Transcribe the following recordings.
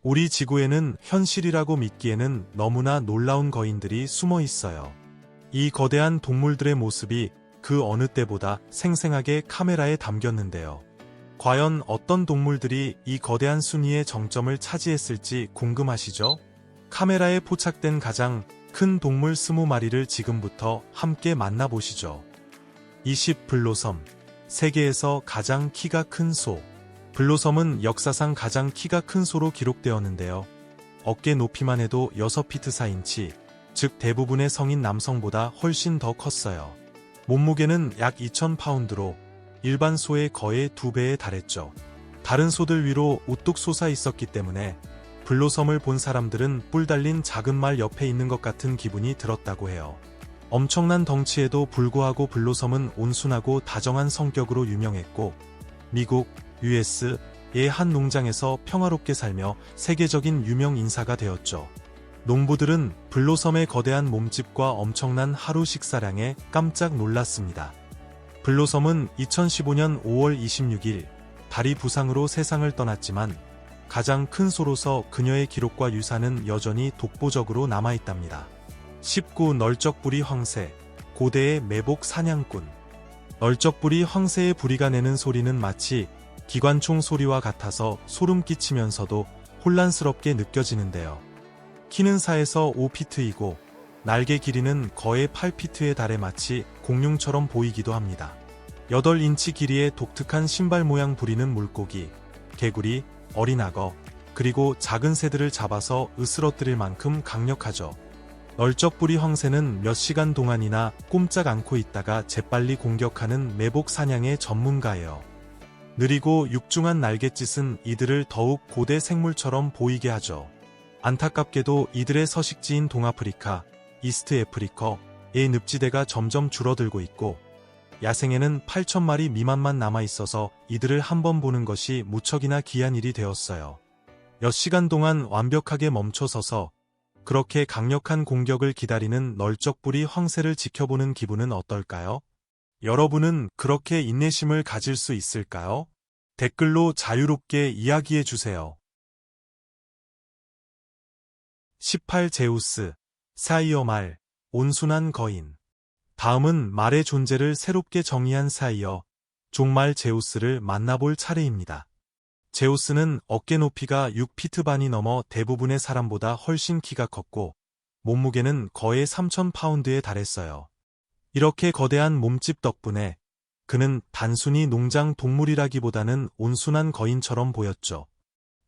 우리 지구에는 현실이라고 믿기에는 너무나 놀라운 거인들이 숨어 있어요. 이 거대한 동물들의 모습이 그 어느 때보다 생생하게 카메라에 담겼는데요. 과연 어떤 동물들이 이 거대한 순위의 정점을 차지했을지 궁금하시죠? 카메라에 포착된 가장 큰 동물 20마리를 지금부터 함께 만나보시죠. 20. 블로섬. 세계에서 가장 키가 큰 소. 블로섬은 역사상 가장 키가 큰 소로 기록되었는데요. 어깨 높이만 해도 6피트 4인치, 즉 대부분의 성인 남성보다 훨씬 더 컸어요. 몸무게는 약 2000파운드로 일반 소의 거의 2배에 달했죠. 다른 소들 위로 우뚝 솟아 있었기 때문에 블로섬을 본 사람들은 뿔 달린 작은 말 옆에 있는 것 같은 기분이 들었다고 해요. 엄청난 덩치에도 불구하고 블로섬은 온순하고 다정한 성격으로 유명했고 미국, US의 한 농장에서 평화롭게 살며 세계적인 유명 인사가 되었죠. 농부들은 블로섬의 거대한 몸집과 엄청난 하루 식사량에 깜짝 놀랐습니다. 블로섬은 2015년 5월 26일 다리 부상으로 세상을 떠났지만 가장 큰 소로서 그녀의 기록과 유산은 여전히 독보적으로 남아있답니다. 19. 널쩍부리 황새. 고대의 매복 사냥꾼. 널쩍부리 황새의 부리가 내는 소리는 마치 기관총 소리와 같아서 소름 끼치면서도 혼란스럽게 느껴지는데요. 키는 4에서 5피트이고 날개 길이는 거의 8피트에 달해 마치 공룡처럼 보이기도 합니다. 8인치 길이의 독특한 신발 모양 부리는 물고기, 개구리, 어린 악어, 그리고 작은 새들을 잡아서 으스러뜨릴 만큼 강력하죠. 널쩍부리 황새는 몇 시간 동안이나 꼼짝 않고 있다가 재빨리 공격하는 매복 사냥의 전문가예요. 느리고 육중한 날갯짓은 이들을 더욱 고대 생물처럼 보이게 하죠. 안타깝게도 이들의 서식지인 동아프리카, 이스트 애프리카의 늪지대가 점점 줄어들고 있고 야생에는 8,000마리 미만만 남아있어서 이들을 한번 보는 것이 무척이나 귀한 일이 되었어요. 몇 시간 동안 완벽하게 멈춰서서 그렇게 강력한 공격을 기다리는 널쩍부리 황새를 지켜보는 기분은 어떨까요? 여러분은 그렇게 인내심을 가질 수 있을까요? 댓글로 자유롭게 이야기해주세요. 18. 제우스. 사이어 말. 온순한 거인. 다음은 말의 존재를 새롭게 정의한 사이어, 종말 제우스를 만나볼 차례입니다. 제우스는 어깨 높이가 6피트 반이 넘어 대부분의 사람보다 훨씬 키가 컸고 몸무게는 거의 3000파운드에 달했어요. 이렇게 거대한 몸집 덕분에 그는 단순히 농장 동물이라기보다는 온순한 거인처럼 보였죠.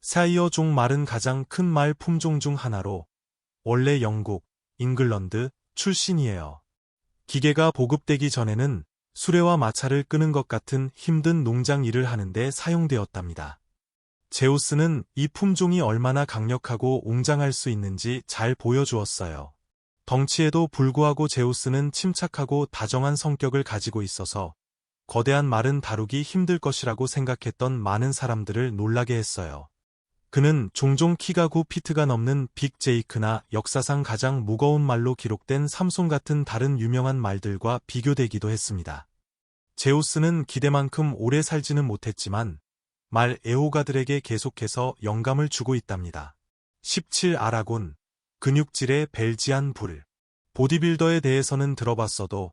사이어 종 말은 가장 큰 말 품종 중 하나로 원래 영국, 잉글랜드 출신이에요. 기계가 보급되기 전에는 수레와 마차를 끄는 것 같은 힘든 농장 일을 하는데 사용되었답니다. 제우스는 이 품종이 얼마나 강력하고 웅장할 수 있는지 잘 보여주었어요. 덩치에도 불구하고 제우스는 침착하고 다정한 성격을 가지고 있어서 거대한 말은 다루기 힘들 것이라고 생각했던 많은 사람들을 놀라게 했어요. 그는 종종 키가 9피트가 넘는 빅 제이크나 역사상 가장 무거운 말로 기록된 삼손 같은 다른 유명한 말들과 비교되기도 했습니다. 제우스는 기대만큼 오래 살지는 못했지만 말 애호가들에게 계속해서 영감을 주고 있답니다. 17. 아라곤. 근육질의 벨지안 불. 보디빌더에 대해서는 들어봤어도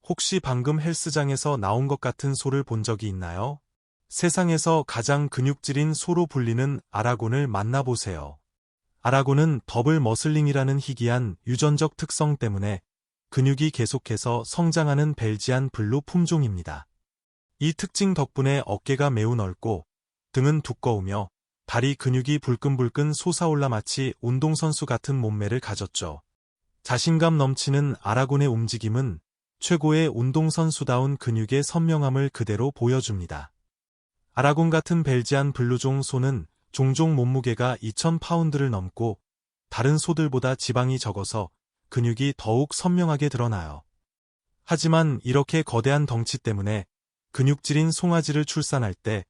혹시 방금 헬스장에서 나온 것 같은 소를 본 적이 있나요? 세상에서 가장 근육질인 소로 불리는 아라곤을 만나보세요. 아라곤은 더블 머슬링이라는 희귀한 유전적 특성 때문에 근육이 계속해서 성장하는 벨지안 블루 품종입니다. 이 특징 덕분에 어깨가 매우 넓고 등은 두꺼우며 다리 근육이 불끈불끈 솟아올라 마치 운동선수 같은 몸매를 가졌죠. 자신감 넘치는 아라곤의 움직임은 최고의 운동선수다운 근육의 선명함을 그대로 보여줍니다. 아라곤 같은 벨지안 블루종 소는 종종 몸무게가 2000파운드를 넘고 다른 소들보다 지방이 적어서 근육이 더욱 선명하게 드러나요. 하지만 이렇게 거대한 덩치 때문에 근육질인 송아지를 출산할 때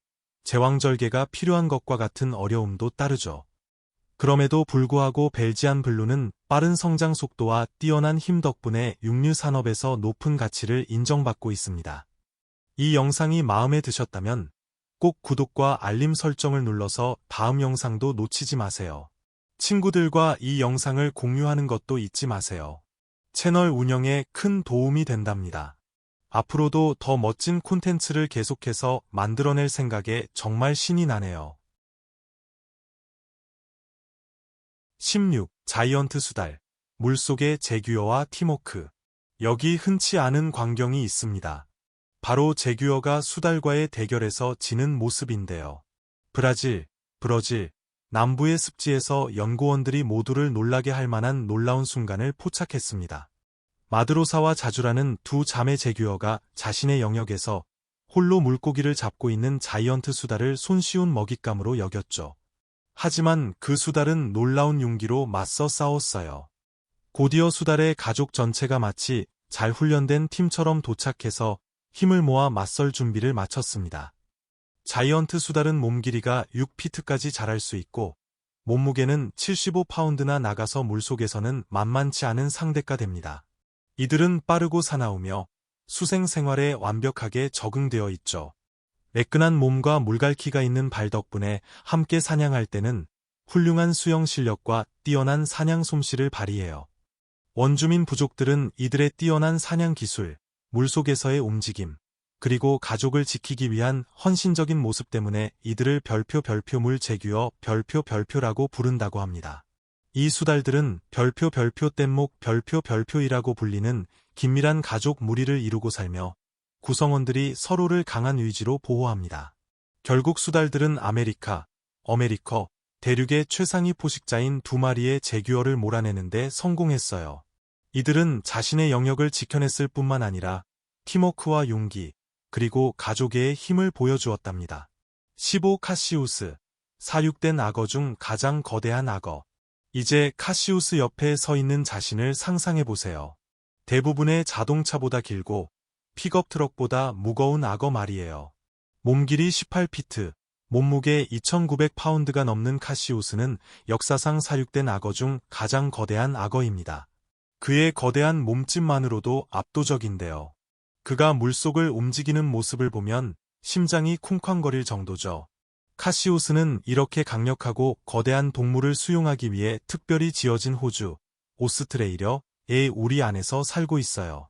제왕절개가 필요한 것과 같은 어려움도 따르죠. 그럼에도 불구하고 벨지안 블루는 빠른 성장 속도와 뛰어난 힘 덕분에 육류 산업에서 높은 가치를 인정받고 있습니다. 이 영상이 마음에 드셨다면 꼭 구독과 알림 설정을 눌러서 다음 영상도 놓치지 마세요. 친구들과 이 영상을 공유하는 것도 잊지 마세요. 채널 운영에 큰 도움이 된답니다. 앞으로도 더 멋진 콘텐츠를 계속해서 만들어낼 생각에 정말 신이 나네요. 16. 자이언트 수달. 물속의 제규어와 팀워크. 여기 흔치 않은 광경이 있습니다. 바로 제규어가 수달과의 대결에서 지는 모습인데요. 브라질, 남부의 습지에서 연구원들이 모두를 놀라게 할 만한 놀라운 순간을 포착했습니다. 마드로사와 자주라는 두 자매 제규어가 자신의 영역에서 홀로 물고기를 잡고 있는 자이언트 수달을 손쉬운 먹잇감으로 여겼죠. 하지만 그 수달은 놀라운 용기로 맞서 싸웠어요. 곧이어 수달의 가족 전체가 마치 잘 훈련된 팀처럼 도착해서 힘을 모아 맞설 준비를 마쳤습니다. 자이언트 수달은 몸 길이가 6피트까지 자랄 수 있고 몸무게는 75파운드나 나가서 물속에서는 만만치 않은 상대가 됩니다. 이들은 빠르고 사나우며 수생 생활에 완벽하게 적응되어 있죠. 매끈한 몸과 물갈퀴가 있는 발 덕분에 함께 사냥할 때는 훌륭한 수영 실력과 뛰어난 사냥 솜씨를 발휘해요. 원주민 부족들은 이들의 뛰어난 사냥 기술, 물속에서의 움직임, 그리고 가족을 지키기 위한 헌신적인 모습 때문에 이들을 별표 물 제규어 별표라고 부른다고 합니다. 이 수달들은 별표 뗏목 별표이라고 불리는 긴밀한 가족 무리를 이루고 살며 구성원들이 서로를 강한 의지로 보호합니다. 결국 수달들은 어메리커, 대륙의 최상위 포식자인 두 마리의 제규어를 몰아내는데 성공했어요. 이들은 자신의 영역을 지켜냈을 뿐만 아니라 팀워크와 용기, 그리고 가족의 힘을 보여주었답니다. 15. 카시우스. 사육된 악어 중 가장 거대한 악어. 이제 카시우스 옆에 서 있는 자신을 상상해보세요. 대부분의 자동차보다 길고 픽업 트럭보다 무거운 악어 말이에요. 몸 길이 18피트, 몸무게 2900파운드가 넘는 카시우스는 역사상 사육된 악어 중 가장 거대한 악어입니다. 그의 거대한 몸집만으로도 압도적인데요. 그가 물속을 움직이는 모습을 보면 심장이 쿵쾅거릴 정도죠. 카시우스는 이렇게 강력하고 거대한 동물을 수용하기 위해 특별히 지어진 호주, 오스트레일리아의 우리 안에서 살고 있어요.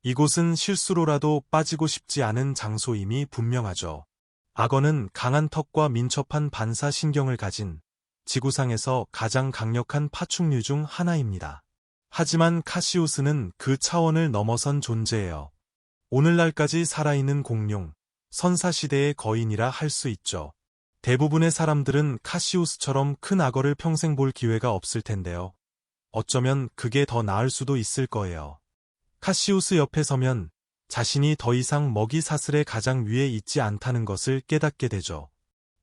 이곳은 실수로라도 빠지고 싶지 않은 장소임이 분명하죠. 악어는 강한 턱과 민첩한 반사신경을 가진 지구상에서 가장 강력한 파충류 중 하나입니다. 하지만 카시우스는 그 차원을 넘어선 존재예요. 오늘날까지 살아있는 공룡, 선사시대의 거인이라 할 수 있죠. 대부분의 사람들은 카시우스처럼 큰 악어를 평생 볼 기회가 없을 텐데요. 어쩌면 그게 더 나을 수도 있을 거예요. 카시우스 옆에 서면 자신이 더 이상 먹이 사슬의 가장 위에 있지 않다는 것을 깨닫게 되죠.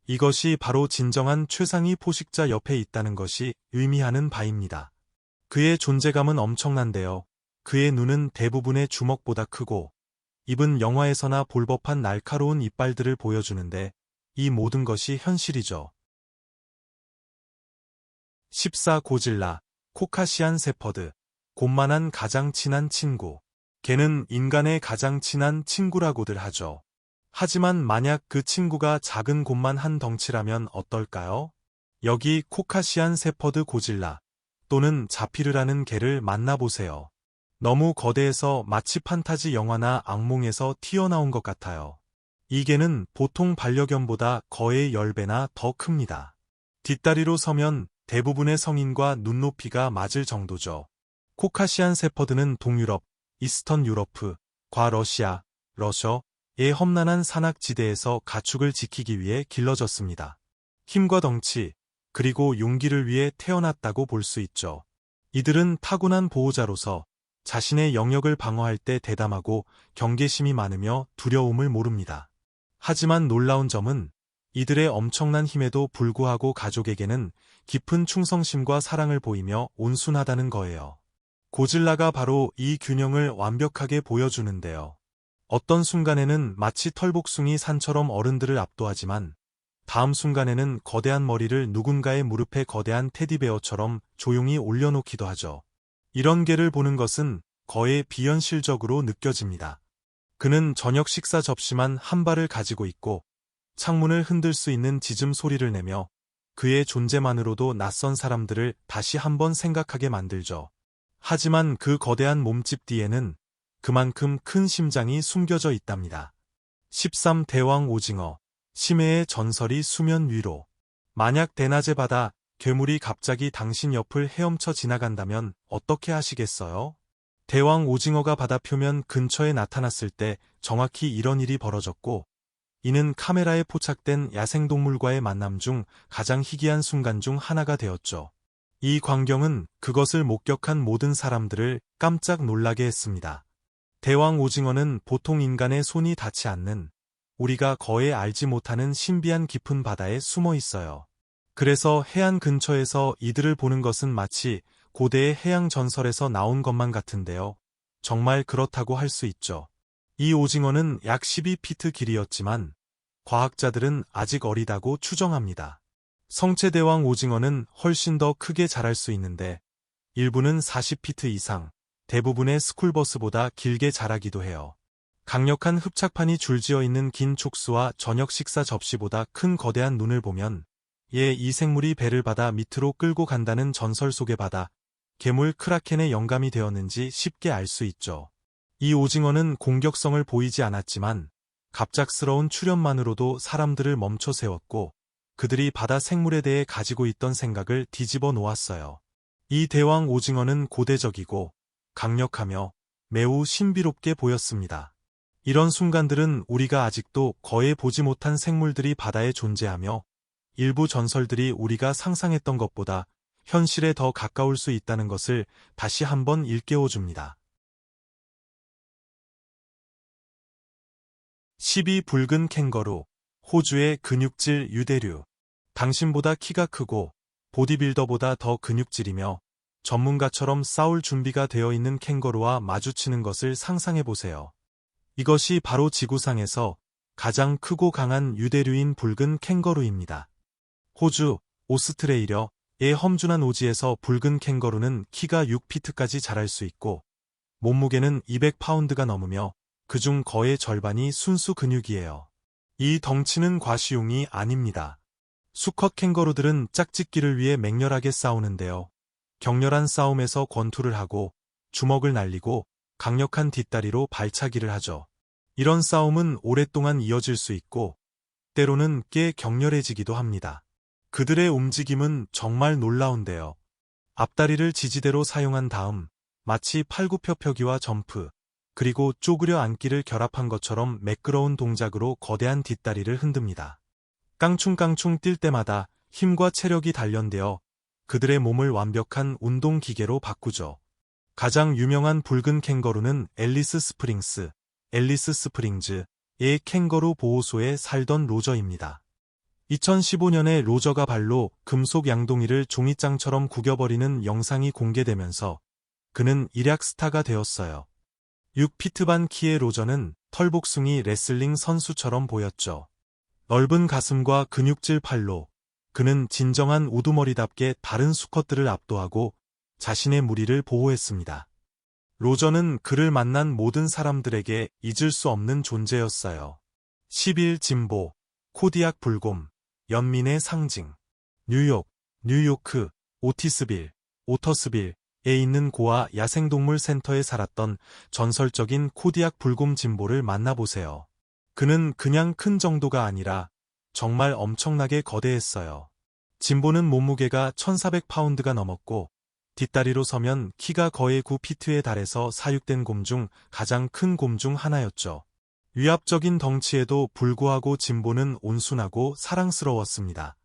이것이 바로 진정한 최상위 포식자 옆에 있다는 것이 의미하는 바입니다. 그의 존재감은 엄청난데요. 그의 눈은 대부분의 주먹보다 크고 입은 영화에서나 볼 법한 날카로운 이빨들을 보여주는데 이 모든 것이 현실이죠. 14. 고질라, 코카시안 세퍼드. 곤만한 가장 친한 친구. 개는 인간의 가장 친한 친구라고들 하죠. 하지만 만약 그 친구가 작은 곤만한 덩치라면 어떨까요? 여기 코카시안 세퍼드 고질라 또는 자피르라는 개를 만나보세요. 너무 거대해서 마치 판타지 영화나 악몽에서 튀어나온 것 같아요. 이 개는 보통 반려견보다 거의 10배나 더 큽니다. 뒷다리로 서면 대부분의 성인과 눈높이가 맞을 정도죠. 코카시안 세퍼드는 동유럽, 이스턴 유러프, 러시아의 험난한 산악지대에서 가축을 지키기 위해 길러졌습니다. 힘과 덩치, 그리고 용기를 위해 태어났다고 볼 수 있죠. 이들은 타고난 보호자로서 자신의 영역을 방어할 때 대담하고 경계심이 많으며 두려움을 모릅니다. 하지만 놀라운 점은 이들의 엄청난 힘에도 불구하고 가족에게는 깊은 충성심과 사랑을 보이며 온순하다는 거예요. 고질라가 바로 이 균형을 완벽하게 보여주는데요. 어떤 순간에는 마치 털복숭이 산처럼 어른들을 압도하지만 다음 순간에는 거대한 머리를 누군가의 무릎에 거대한 테디베어처럼 조용히 올려놓기도 하죠. 이런 개를 보는 것은 거의 비현실적으로 느껴집니다. 그는 저녁 식사 접시만 한 발을 가지고 있고 창문을 흔들 수 있는 짖음 소리를 내며 그의 존재만으로도 낯선 사람들을 다시 한번 생각하게 만들죠. 하지만 그 거대한 몸집 뒤에는 그만큼 큰 심장이 숨겨져 있답니다. 13. 대왕 오징어. 심해의 전설이 수면 위로. 만약 대낮의 바다, 괴물이 갑자기 당신 옆을 헤엄쳐 지나간다면 어떻게 하시겠어요? 대왕 오징어가 바다 표면 근처에 나타났을 때 정확히 이런 일이 벌어졌고, 이는 카메라에 포착된 야생동물과의 만남 중 가장 희귀한 순간 중 하나가 되었죠. 이 광경은 그것을 목격한 모든 사람들을 깜짝 놀라게 했습니다. 대왕 오징어는 보통 인간의 손이 닿지 않는, 우리가 거의 알지 못하는 신비한 깊은 바다에 숨어 있어요. 그래서 해안 근처에서 이들을 보는 것은 마치 고대의 해양 전설에서 나온 것만 같은데요. 정말 그렇다고 할 수 있죠. 이 오징어는 약 12피트 길이였지만 과학자들은 아직 어리다고 추정합니다. 성체대왕 오징어는 훨씬 더 크게 자랄 수 있는데 일부는 40피트 이상, 대부분의 스쿨버스보다 길게 자라기도 해요. 강력한 흡착판이 줄지어 있는 긴 촉수와 저녁 식사 접시보다 큰 거대한 눈을 보면 이 생물이 배를 바다 밑으로 끌고 간다는 전설 속의 바다, 괴물 크라켄의 영감이 되었는지 쉽게 알 수 있죠. 이 오징어는 공격성을 보이지 않았지만 갑작스러운 출현만으로도 사람들을 멈춰 세웠고 그들이 바다 생물에 대해 가지고 있던 생각을 뒤집어 놓았어요. 이 대왕 오징어는 고대적이고 강력하며 매우 신비롭게 보였습니다. 이런 순간들은 우리가 아직도 거의 보지 못한 생물들이 바다에 존재하며 일부 전설들이 우리가 상상했던 것보다 현실에 더 가까울 수 있다는 것을 다시 한번 일깨워줍니다. 12. 붉은 캥거루. 호주의 근육질 유대류. 당신보다 키가 크고 보디빌더보다 더 근육질이며 전문가처럼 싸울 준비가 되어 있는 캥거루와 마주치는 것을 상상해보세요. 이것이 바로 지구상에서 가장 크고 강한 유대류인 붉은 캥거루입니다. 호주, 오스트레일리아의 험준한 오지에서 붉은 캥거루는 키가 6피트까지 자랄 수 있고 몸무게는 200파운드가 넘으며 그중 거의 절반이 순수 근육이에요. 이 덩치는 과시용이 아닙니다. 수컷 캥거루들은 짝짓기를 위해 맹렬하게 싸우는데요. 격렬한 싸움에서 권투를 하고 주먹을 날리고 강력한 뒷다리로 발차기를 하죠. 이런 싸움은 오랫동안 이어질 수 있고 때로는 꽤 격렬해지기도 합니다. 그들의 움직임은 정말 놀라운데요. 앞다리를 지지대로 사용한 다음 마치 팔굽혀펴기와 점프, 그리고 쪼그려 앉기를 결합한 것처럼 매끄러운 동작으로 거대한 뒷다리를 흔듭니다. 깡충깡충 뛸 때마다 힘과 체력이 단련되어 그들의 몸을 완벽한 운동 기계로 바꾸죠. 가장 유명한 붉은 캥거루는 앨리스 스프링즈의 캥거루 보호소에 살던 로저입니다. 2015년에 로저가 발로 금속 양동이를 종이장처럼 구겨버리는 영상이 공개되면서 그는 일약 스타가 되었어요. 6피트 반 키의 로저는 털복숭이 레슬링 선수처럼 보였죠. 넓은 가슴과 근육질 팔로 그는 진정한 우두머리답게 다른 수컷들을 압도하고 자신의 무리를 보호했습니다. 로저는 그를 만난 모든 사람들에게 잊을 수 없는 존재였어요. 11. 진보, 코디악 불곰, 연민의 상징. 뉴요크, 오터스빌에 있는 고아 야생동물 센터에 살았던 전설적인 코디악 불곰 진보를 만나보세요. 그는 그냥 큰 정도가 아니라 정말 엄청나게 거대했어요. 진보는 몸무게가 1400파운드가 넘었고 뒷다리로 서면 키가 거의 9피트에 달해서 사육된 곰 중 가장 큰 곰 중 하나였죠. 위압적인 덩치에도 불구하고 진보는 온순하고 사랑스러웠습니다.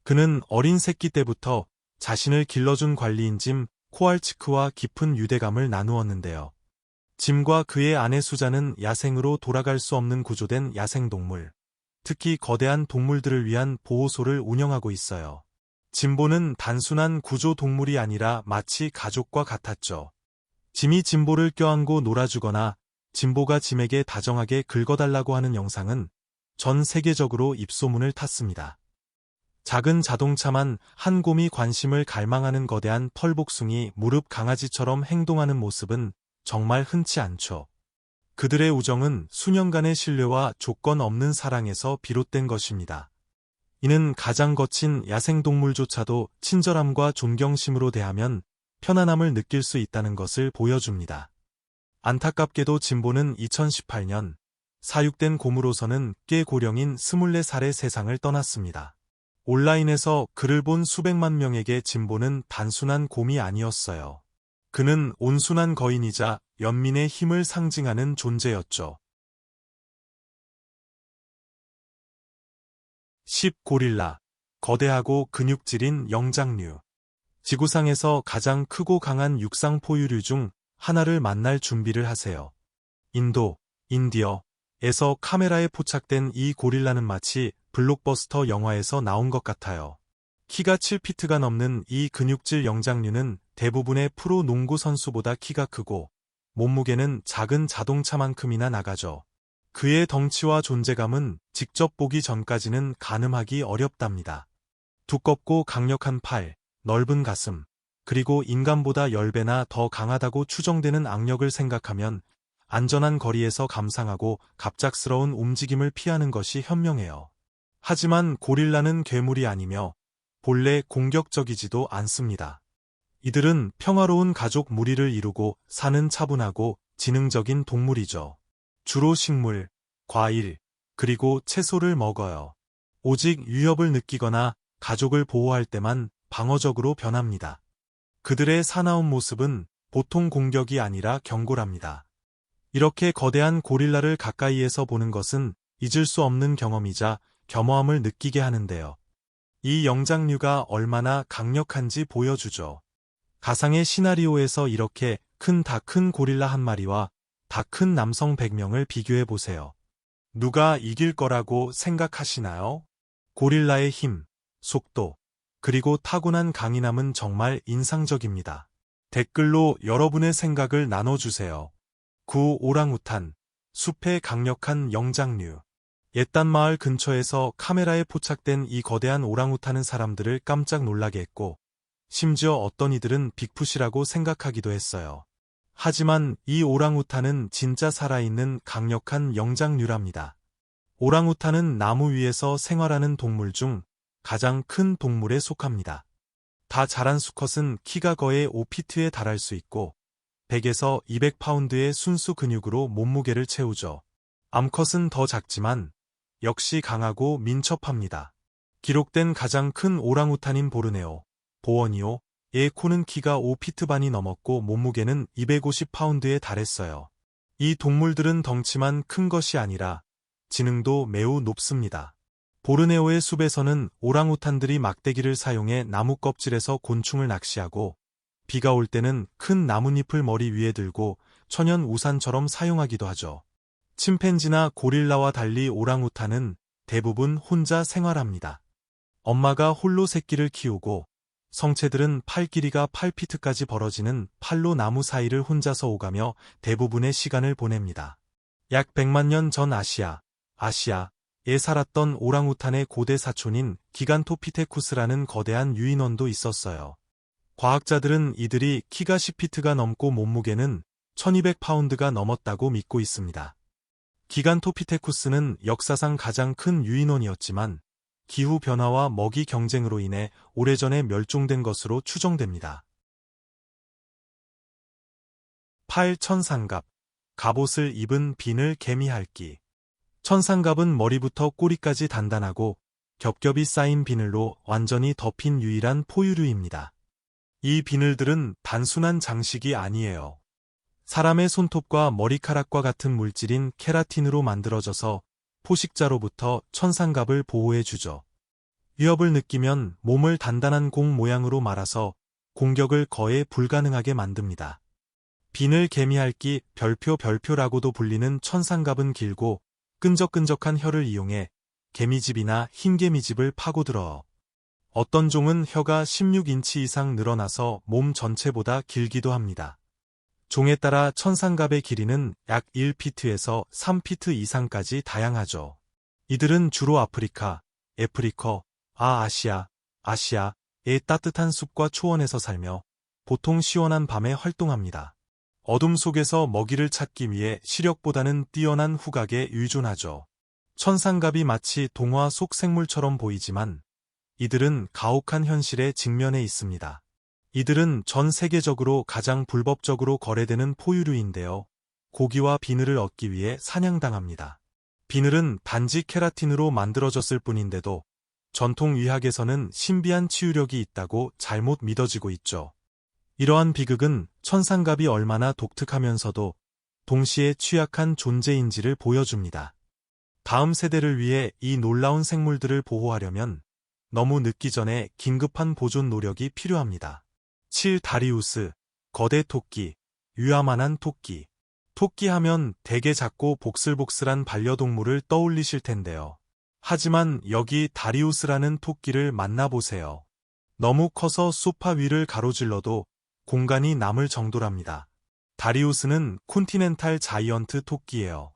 그는 어린 새끼 때부터 자신을 길러준 관리인 짐 코알치크와 깊은 유대감을 나누었는데요. 짐과 그의 아내 수자는 야생으로 돌아갈 수 없는 구조된 야생동물, 특히 거대한 동물들을 위한 보호소를 운영하고 있어요. 진보는 단순한 구조 동물이 아니라 마치 가족과 같았죠. 짐이 진보를 껴안고 놀아주거나 진보가 짐에게 다정하게 긁어달라고 하는 영상은 전 세계적으로 입소문을 탔습니다. 작은 자동차만 한 곰이 관심을 갈망하는 거대한 털복숭이 무릎 강아지처럼 행동하는 모습은 정말 흔치 않죠. 그들의 우정은 수년간의 신뢰와 조건 없는 사랑에서 비롯된 것입니다. 이는 가장 거친 야생동물조차도 친절함과 존경심으로 대하면 편안함을 느낄 수 있다는 것을 보여줍니다. 안타깝게도 진보는 2018년 사육된 곰으로서는 꽤 고령인 24살의 세상을 떠났습니다. 온라인에서 글을 본 수백만 명에게 진보는 단순한 곰이 아니었어요. 그는 온순한 거인이자 연민의 힘을 상징하는 존재였죠. 10. 고릴라. 거대하고 근육질인 영장류. 지구상에서 가장 크고 강한 육상 포유류 중 하나를 만날 준비를 하세요. 인디어에서 카메라에 포착된 이 고릴라는 마치 블록버스터 영화에서 나온 것 같아요. 키가 7피트가 넘는 이 근육질 영장류는 대부분의 프로 농구 선수보다 키가 크고 몸무게는 작은 자동차만큼이나 나가죠. 그의 덩치와 존재감은 직접 보기 전까지는 가늠하기 어렵답니다. 두껍고 강력한 팔, 넓은 가슴, 그리고 인간보다 10배나 더 강하다고 추정되는 악력을 생각하면 안전한 거리에서 감상하고 갑작스러운 움직임을 피하는 것이 현명해요. 하지만 고릴라는 괴물이 아니며 본래 공격적이지도 않습니다. 이들은 평화로운 가족 무리를 이루고 사는 차분하고 지능적인 동물이죠. 주로 식물, 과일, 그리고 채소를 먹어요. 오직 위협을 느끼거나 가족을 보호할 때만 방어적으로 변합니다. 그들의 사나운 모습은 보통 공격이 아니라 경고랍니다. 이렇게 거대한 고릴라를 가까이에서 보는 것은 잊을 수 없는 경험이자 겸허함을 느끼게 하는데요. 이 영장류가 얼마나 강력한지 보여주죠. 가상의 시나리오에서 이렇게 다 큰 고릴라 한 마리와 다 큰 남성 100명을 비교해보세요. 누가 이길 거라고 생각하시나요? 고릴라의 힘, 속도, 그리고 타고난 강인함은 정말 인상적입니다. 댓글로 여러분의 생각을 나눠주세요. 9. 오랑우탄, 숲의 강력한 영장류. 옛단 마을 근처에서 카메라에 포착된 이 거대한 오랑우탄은 사람들을 깜짝 놀라게 했고, 심지어 어떤 이들은 빅풋이라고 생각하기도 했어요. 하지만 이 오랑우탄은 진짜 살아있는 강력한 영장류랍니다. 오랑우탄은 나무 위에서 생활하는 동물 중 가장 큰 동물에 속합니다. 다 자란 수컷은 키가 거의 5피트에 달할 수 있고 100에서 200파운드의 순수 근육으로 몸무게를 채우죠. 암컷은 더 작지만 역시 강하고 민첩합니다. 기록된 가장 큰 오랑우탄인 보르네오의 코는 키가 5피트 반이 넘었고 몸무게는 250파운드에 달했어요. 이 동물들은 덩치만 큰 것이 아니라 지능도 매우 높습니다. 보르네오의 숲에서는 오랑우탄들이 막대기를 사용해 나무 껍질에서 곤충을 낚시하고 비가 올 때는 큰 나뭇잎을 머리 위에 들고 천연 우산처럼 사용하기도 하죠. 침팬지나 고릴라와 달리 오랑우탄은 대부분 혼자 생활합니다. 엄마가 홀로 새끼를 키우고 성체들은 팔 길이가 8피트까지 벌어지는 팔로 나무 사이를 혼자서 오가며 대부분의 시간을 보냅니다. 약 100만 년 전 아시아에 살았던 오랑우탄의 고대 사촌인 기간토피테쿠스라는 거대한 유인원도 있었어요. 과학자들은 이들이 키가 10피트가 넘고 몸무게는 1200파운드가 넘었다고 믿고 있습니다. 기간토피테쿠스는 역사상 가장 큰 유인원이었지만 기후변화와 먹이 경쟁으로 인해 오래전에 멸종된 것으로 추정됩니다. 8. 천상갑, 갑옷을 입은 비늘 개미핥기. 천상갑은 머리부터 꼬리까지 단단하고 겹겹이 쌓인 비늘로 완전히 덮인 유일한 포유류입니다. 이 비늘들은 단순한 장식이 아니에요. 사람의 손톱과 머리카락과 같은 물질인 케라틴으로 만들어져서 포식자로부터 천상갑을 보호해주죠. 위협을 느끼면 몸을 단단한 공 모양으로 말아서 공격을 거의 불가능하게 만듭니다. 비늘 개미핥기 별표라고도 불리는 천상갑은 길고 끈적끈적한 혀를 이용해 개미집이나 흰개미집을 파고들어요. 어떤 종은 혀가 16인치 이상 늘어나서 몸 전체보다 길기도 합니다. 종에 따라 천상갑의 길이는 약 1피트에서 3피트 이상까지 다양하죠. 이들은 주로 아프리카, 아시아의 따뜻한 숲과 초원에서 살며 보통 시원한 밤에 활동합니다. 어둠 속에서 먹이를 찾기 위해 시력보다는 뛰어난 후각에 의존하죠. 천상갑이 마치 동화 속 생물처럼 보이지만 이들은 가혹한 현실에 직면해 있습니다. 이들은 전 세계적으로 가장 불법적으로 거래되는 포유류인데요. 고기와 비늘을 얻기 위해 사냥당합니다. 비늘은 단지 케라틴으로 만들어졌을 뿐인데도 전통 의학에서는 신비한 치유력이 있다고 잘못 믿어지고 있죠. 이러한 비극은 천상갑이 얼마나 독특하면서도 동시에 취약한 존재인지를 보여줍니다. 다음 세대를 위해 이 놀라운 생물들을 보호하려면 너무 늦기 전에 긴급한 보존 노력이 필요합니다. 7. 다리우스, 거대 토끼, 위험한 토끼. 토끼 하면 되게 작고 복슬복슬한 반려동물을 떠올리실 텐데요. 하지만 여기 다리우스라는 토끼를 만나보세요. 너무 커서 소파 위를 가로질러도 공간이 남을 정도랍니다. 다리우스는 콘티넨탈 자이언트 토끼예요.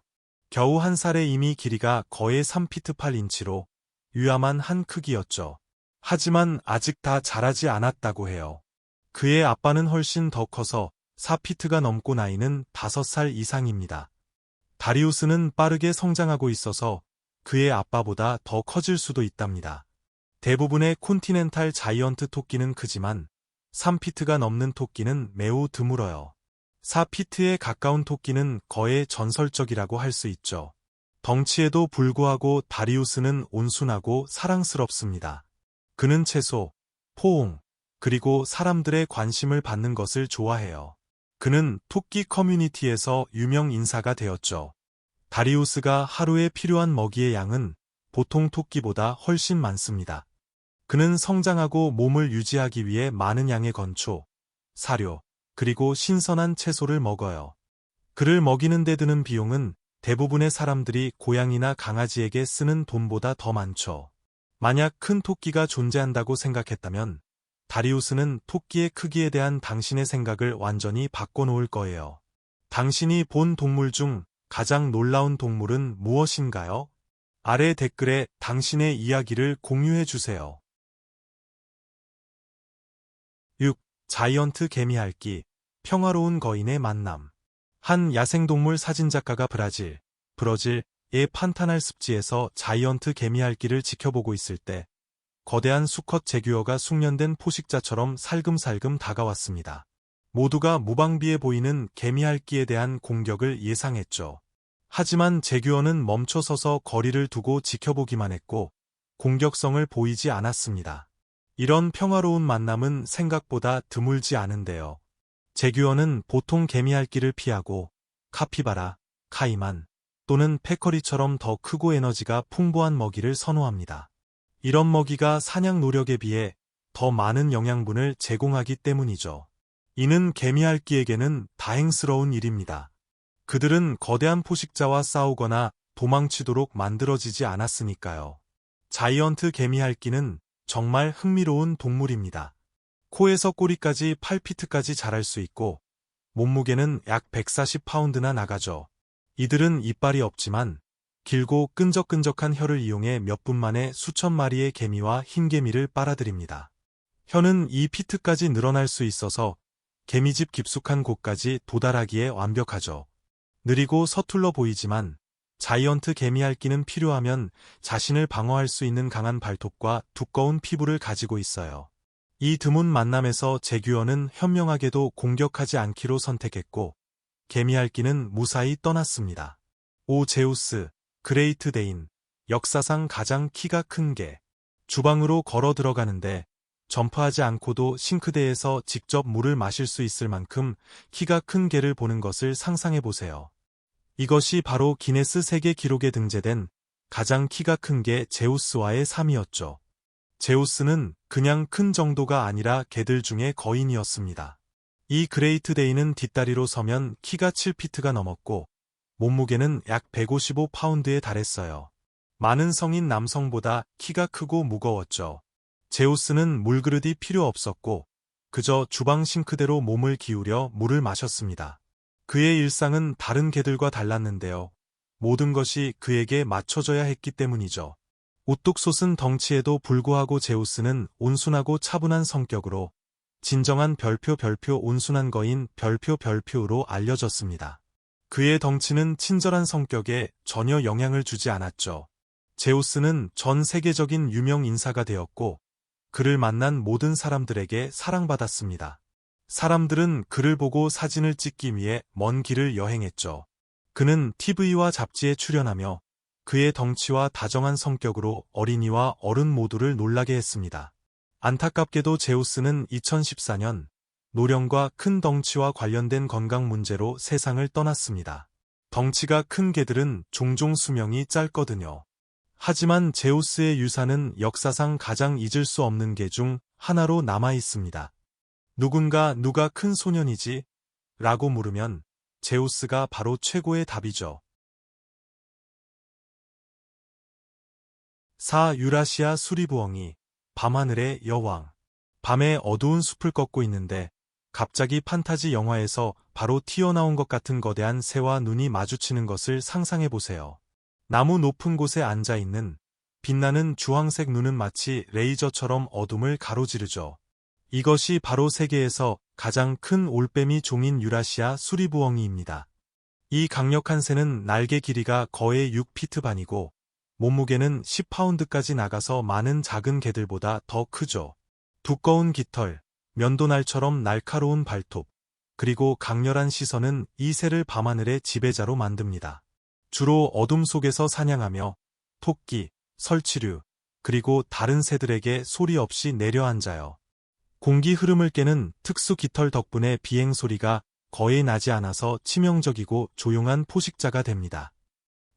겨우 한 살에 이미 길이가 거의 3피트 8인치로 위험한 한 크기였죠. 하지만 아직 다 자라지 않았다고 해요. 그의 아빠는 훨씬 더 커서 4피트가 넘고 나이는 5살 이상입니다. 다리우스는 빠르게 성장하고 있어서 그의 아빠보다 더 커질 수도 있답니다. 대부분의 콘티넨탈 자이언트 토끼는 크지만 3피트가 넘는 토끼는 매우 드물어요. 4피트에 가까운 토끼는 거의 전설적이라고 할 수 있죠. 덩치에도 불구하고 다리우스는 온순하고 사랑스럽습니다. 그는 채소, 포옹, 그리고 사람들의 관심을 받는 것을 좋아해요. 그는 토끼 커뮤니티에서 유명 인사가 되었죠. 다리우스가 하루에 필요한 먹이의 양은 보통 토끼보다 훨씬 많습니다. 그는 성장하고 몸을 유지하기 위해 많은 양의 건초, 사료, 그리고 신선한 채소를 먹어요. 그를 먹이는 데 드는 비용은 대부분의 사람들이 고양이나 강아지에게 쓰는 돈보다 더 많죠. 만약 큰 토끼가 존재한다고 생각했다면 다리우스는 토끼의 크기에 대한 당신의 생각을 완전히 바꿔놓을 거예요. 당신이 본 동물 중 가장 놀라운 동물은 무엇인가요? 아래 댓글에 당신의 이야기를 공유해 주세요. 6. 자이언트 개미핥기, 평화로운 거인의 만남. 한 야생동물 사진작가가 브라질의 판타날 습지에서 자이언트 개미핥기를 지켜보고 있을 때 거대한 수컷 제규어가 숙련된 포식자처럼 살금살금 다가왔습니다. 모두가 무방비해 보이는 개미핥기에 대한 공격을 예상했죠. 하지만 제규어는 멈춰서서 거리를 두고 지켜보기만 했고 공격성을 보이지 않았습니다. 이런 평화로운 만남은 생각보다 드물지 않은데요. 제규어는 보통 개미핥기를 피하고 카피바라, 카이만 또는 페커리처럼 더 크고 에너지가 풍부한 먹이를 선호합니다. 이런 먹이가 사냥 노력에 비해 더 많은 영양분을 제공하기 때문이죠. 이는 개미핥기에게는 다행스러운 일입니다. 그들은 거대한 포식자와 싸우거나 도망치도록 만들어지지 않았으니까요. 자이언트 개미핥기는 정말 흥미로운 동물입니다. 코에서 꼬리까지 8피트까지 자랄 수 있고 몸무게는 약 140파운드나 나가죠. 이들은 이빨이 없지만 길고 끈적끈적한 혀를 이용해 몇 분 만에 수천 마리의 개미와 흰개미를 빨아들입니다. 혀는 2피트까지 늘어날 수 있어서 개미집 깊숙한 곳까지 도달하기에 완벽하죠. 느리고 서툴러 보이지만 자이언트 개미핥기는 필요하면 자신을 방어할 수 있는 강한 발톱과 두꺼운 피부를 가지고 있어요. 이 드문 만남에서 제규어는 현명하게도 공격하지 않기로 선택했고 개미핥기는 무사히 떠났습니다. 5. 제우스, 그레이트 데인, 역사상 가장 키가 큰 개. 주방으로 걸어 들어가는데 점프하지 않고도 싱크대에서 직접 물을 마실 수 있을 만큼 키가 큰 개를 보는 것을 상상해보세요. 이것이 바로 기네스 세계 기록에 등재된 가장 키가 큰 개 제우스와의 삶이었죠. 제우스는 그냥 큰 정도가 아니라 개들 중에 거인이었습니다. 이 그레이트 데이는 뒷다리로 서면 키가 7피트가 넘었고 몸무게는 약 155파운드에 달했어요. 많은 성인 남성보다 키가 크고 무거웠죠. 제우스는 물그릇이 필요 없었고 그저 주방 싱크대로 몸을 기울여 물을 마셨습니다. 그의 일상은 다른 개들과 달랐는데요. 모든 것이 그에게 맞춰져야 했기 때문이죠. 우뚝 솟은 덩치에도 불구하고 제우스는 온순하고 차분한 성격으로 진정한 별표 온순한 거인 별표로 알려졌습니다. 그의 덩치는 친절한 성격에 전혀 영향을 주지 않았죠. 제우스는 전 세계적인 유명 인사가 되었고 그를 만난 모든 사람들에게 사랑받았습니다. 사람들은 그를 보고 사진을 찍기 위해 먼 길을 여행했죠. 그는 TV와 잡지에 출연하며 그의 덩치와 다정한 성격으로 어린이와 어른 모두를 놀라게 했습니다. 안타깝게도 제우스는 2014년 노령과 큰 덩치와 관련된 건강 문제로 세상을 떠났습니다. 덩치가 큰 개들은 종종 수명이 짧거든요. 하지만 제우스의 유산은 역사상 가장 잊을 수 없는 개 중 하나로 남아 있습니다. 누가 큰 소년이지? 라고 물으면 제우스가 바로 최고의 답이죠. 4. 유라시아 수리부엉이 밤하늘의 여왕. 밤에 어두운 숲을 걷고 있는데 갑자기 판타지 영화에서 바로 튀어나온 것 같은 거대한 새와 눈이 마주치는 것을 상상해보세요. 나무 높은 곳에 앉아있는 빛나는 주황색 눈은 마치 레이저처럼 어둠을 가로지르죠. 이것이 바로 세계에서 가장 큰 올빼미 종인 유라시아 수리부엉이입니다. 이 강력한 새는 날개 길이가 거의 6피트 반이고 몸무게는 10파운드까지 나가서 많은 작은 개들보다 더 크죠. 두꺼운 깃털, 면도날처럼 날카로운 발톱, 그리고 강렬한 시선은 이 새를 밤하늘의 지배자로 만듭니다. 주로 어둠 속에서 사냥하며 토끼, 설치류, 그리고 다른 새들에게 소리 없이 내려앉아요. 공기 흐름을 깨는 특수 깃털 덕분에 비행 소리가 거의 나지 않아서 치명적이고 조용한 포식자가 됩니다.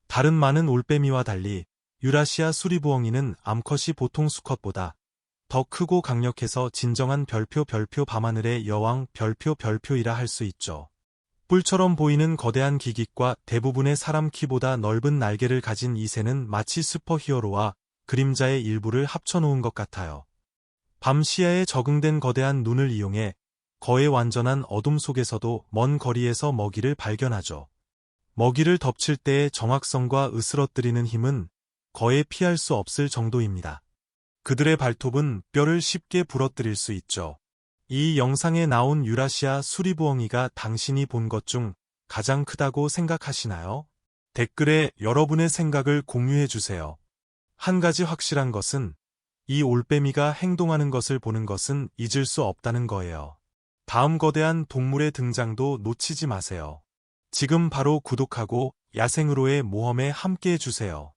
다른 많은 올빼미와 달리 유라시아 수리부엉이는 암컷이 보통 수컷보다 더 크고 강력해서 진정한 별표 밤하늘의 여왕 별표이라 할 수 있죠. 뿔처럼 보이는 거대한 기깃과 대부분의 사람 키보다 넓은 날개를 가진 이 새는 마치 슈퍼히어로와 그림자의 일부를 합쳐놓은 것 같아요. 밤 시야에 적응된 거대한 눈을 이용해 거의 완전한 어둠 속에서도 먼 거리에서 먹이를 발견하죠. 먹이를 덮칠 때의 정확성과 으스러뜨리는 힘은 거의 피할 수 없을 정도입니다. 그들의 발톱은 뼈를 쉽게 부러뜨릴 수 있죠. 이 영상에 나온 유라시아 수리부엉이가 당신이 본 것 중 가장 크다고 생각하시나요? 댓글에 여러분의 생각을 공유해주세요. 한 가지 확실한 것은 이 올빼미가 행동하는 것을 보는 것은 잊을 수 없다는 거예요. 다음 거대한 동물의 등장도 놓치지 마세요. 지금 바로 구독하고 야생으로의 모험에 함께해주세요.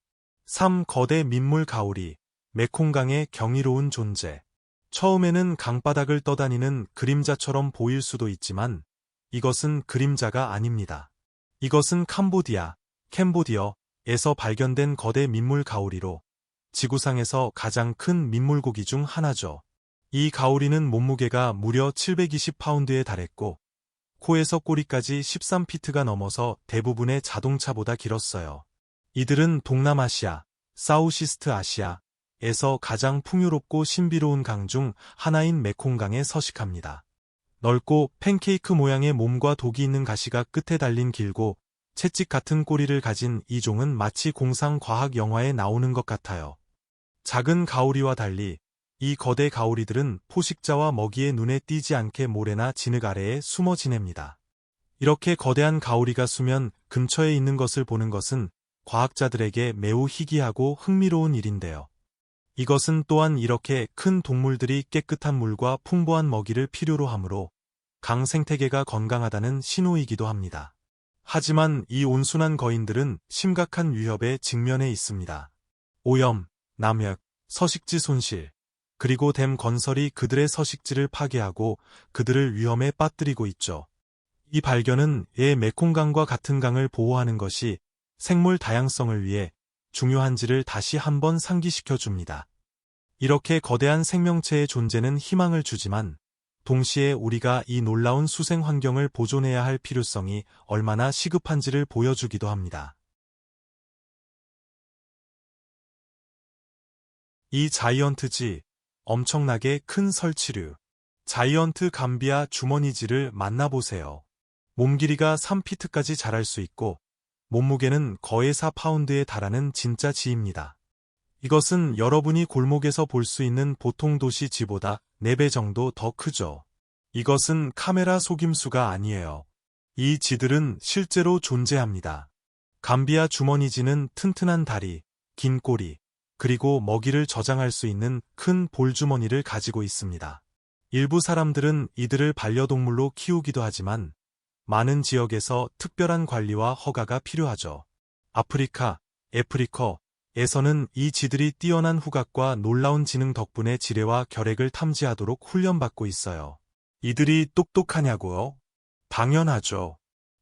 3. 거대 민물 가오리, 메콩강의 경이로운 존재. 처음에는 강바닥을 떠다니는 그림자처럼 보일 수도 있지만 이것은 그림자가 아닙니다. 이것은 캄보디아에서 발견된 거대 민물 가오리로 지구상에서 가장 큰 민물고기 중 하나죠. 이 가오리는 몸무게가 무려 720파운드에 달했고 코에서 꼬리까지 13피트가 넘어서 대부분의 자동차보다 길었어요. 이들은 동남아시아, 사우시스트 아시아에서 가장 풍요롭고 신비로운 강 중 하나인 메콩강에 서식합니다. 넓고 팬케이크 모양의 몸과 독이 있는 가시가 끝에 달린 길고 채찍 같은 꼬리를 가진 이 종은 마치 공상 과학 영화에 나오는 것 같아요. 작은 가오리와 달리 이 거대 가오리들은 포식자와 먹이의 눈에 띄지 않게 모래나 진흙 아래에 숨어 지냅니다. 이렇게 거대한 가오리가 수면 근처에 있는 것을 보는 것은 과학자들에게 매우 희귀하고 흥미로운 일인데요. 이것은 또한 이렇게 큰 동물들이 깨끗한 물과 풍부한 먹이를 필요로 하므로 강 생태계가 건강하다는 신호이기도 합니다. 하지만 이 온순한 거인들은 심각한 위협에 직면해 있습니다. 오염, 남획, 서식지 손실, 그리고 댐 건설이 그들의 서식지를 파괴하고 그들을 위험에 빠뜨리고 있죠. 이 발견은 메콩강과 같은 강을 보호하는 것이 생물 다양성을 위해 중요한지를 다시 한번 상기시켜 줍니다. 이렇게 거대한 생명체의 존재는 희망을 주지만 동시에 우리가 이 놀라운 수생 환경을 보존해야 할 필요성이 얼마나 시급한지를 보여주기도 합니다. 이 자이언트쥐, 엄청나게 큰 설치류. 자이언트 감비아 주머니쥐를 만나보세요. 몸 길이가 3피트까지 자랄 수 있고 몸무게는 거의 4파운드에 달하는 진짜 쥐입니다. 이것은 여러분이 골목에서 볼 수 있는 보통 도시 쥐보다 4배 정도 더 크죠. 이것은 카메라 속임수가 아니에요. 이 쥐들은 실제로 존재합니다. 감비아 주머니쥐는 튼튼한 다리, 긴 꼬리, 그리고 먹이를 저장할 수 있는 큰 볼주머니를 가지고 있습니다. 일부 사람들은 이들을 반려동물로 키우기도 하지만 많은 지역에서 특별한 관리와 허가가 필요하죠. 아프리카, 애프리커에서는 이 쥐들이 뛰어난 후각과 놀라운 지능 덕분에 지뢰와 결핵을 탐지하도록 훈련받고 있어요. 이들이 똑똑하냐고요? 당연하죠.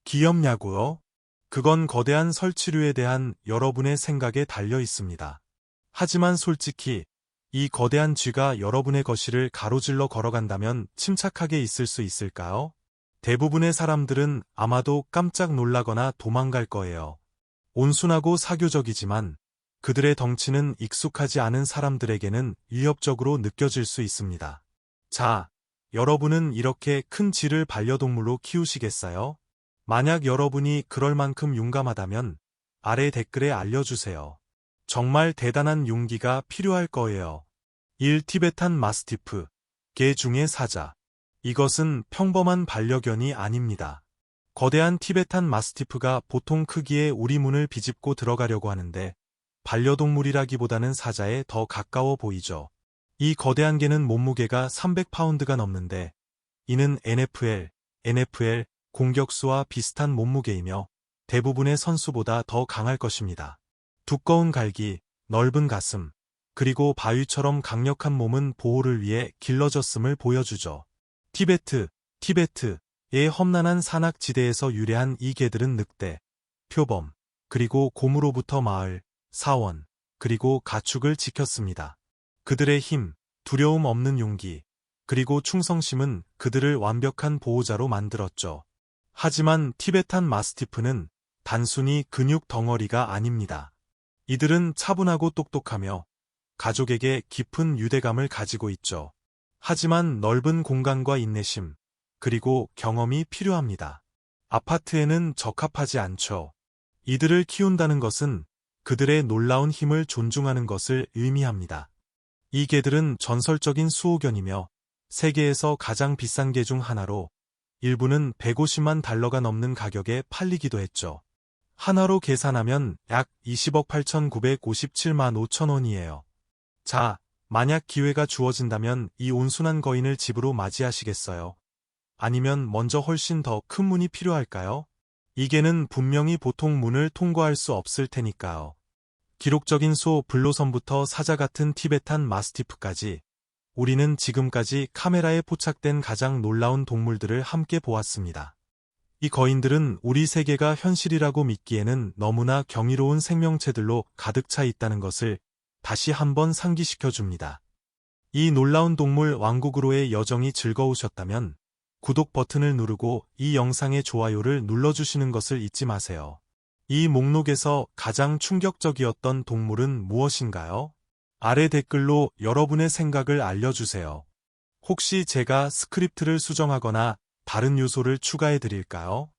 귀엽냐고요? 그건 거대한 설치류에 대한 여러분의 생각에 달려 있습니다. 하지만 솔직히 이 거대한 쥐가 여러분의 거실을 가로질러 걸어간다면 침착하게 있을 수 있을까요? 대부분의 사람들은 아마도 깜짝 놀라거나 도망갈 거예요. 온순하고 사교적이지만 그들의 덩치는 익숙하지 않은 사람들에게는 위협적으로 느껴질 수 있습니다. 자, 여러분은 이렇게 큰 쥐를 반려동물로 키우시겠어요? 만약 여러분이 그럴 만큼 용감하다면 아래 댓글에 알려주세요. 정말 대단한 용기가 필요할 거예요. 1. 티베탄 마스티프, 개 중의 사자. 이것은 평범한 반려견이 아닙니다. 거대한 티베탄 마스티프가 보통 크기의 우리 문을 비집고 들어가려고 하는데 반려동물이라기보다는 사자에 더 가까워 보이죠. 이 거대한 개는 몸무게가 300파운드가 넘는데 이는 NFL 공격수와 비슷한 몸무게이며 대부분의 선수보다 더 강할 것입니다. 두꺼운 갈기, 넓은 가슴, 그리고 바위처럼 강력한 몸은 보호를 위해 길러졌음을 보여주죠. 티베트의 험난한 산악지대에서 유래한 이 개들은 늑대, 표범, 그리고 곰으로부터 마을, 사원, 그리고 가축을 지켰습니다. 그들의 힘, 두려움 없는 용기, 그리고 충성심은 그들을 완벽한 보호자로 만들었죠. 하지만 티베탄 마스티프는 단순히 근육 덩어리가 아닙니다. 이들은 차분하고 똑똑하며 가족에게 깊은 유대감을 가지고 있죠. 하지만 넓은 공간과 인내심, 그리고 경험이 필요합니다. 아파트에는 적합하지 않죠. 이들을 키운다는 것은 그들의 놀라운 힘을 존중하는 것을 의미합니다. 이 개들은 전설적인 수호견이며 세계에서 가장 비싼 개 중 하나로 일부는 150만 달러가 넘는 가격에 팔리기도 했죠. 하나로 계산하면 약 20억 8,957만 5천 원이에요. 자, 만약 기회가 주어진다면 이 온순한 거인을 집으로 맞이하시겠어요? 아니면 먼저 훨씬 더 큰 문이 필요할까요? 이 개는 분명히 보통 문을 통과할 수 없을 테니까요. 기록적인 소 블로섬부터 사자 같은 티베탄 마스티프까지 우리는 지금까지 카메라에 포착된 가장 놀라운 동물들을 함께 보았습니다. 이 거인들은 우리 세계가 현실이라고 믿기에는 너무나 경이로운 생명체들로 가득 차 있다는 것을 다시 한번 상기시켜 줍니다. 이 놀라운 동물 왕국으로의 여정이 즐거우셨다면 구독 버튼을 누르고 이 영상의 좋아요를 눌러주시는 것을 잊지 마세요. 이 목록에서 가장 충격적이었던 동물은 무엇인가요? 아래 댓글로 여러분의 생각을 알려주세요. 혹시 제가 스크립트를 수정하거나 다른 요소를 추가해 드릴까요?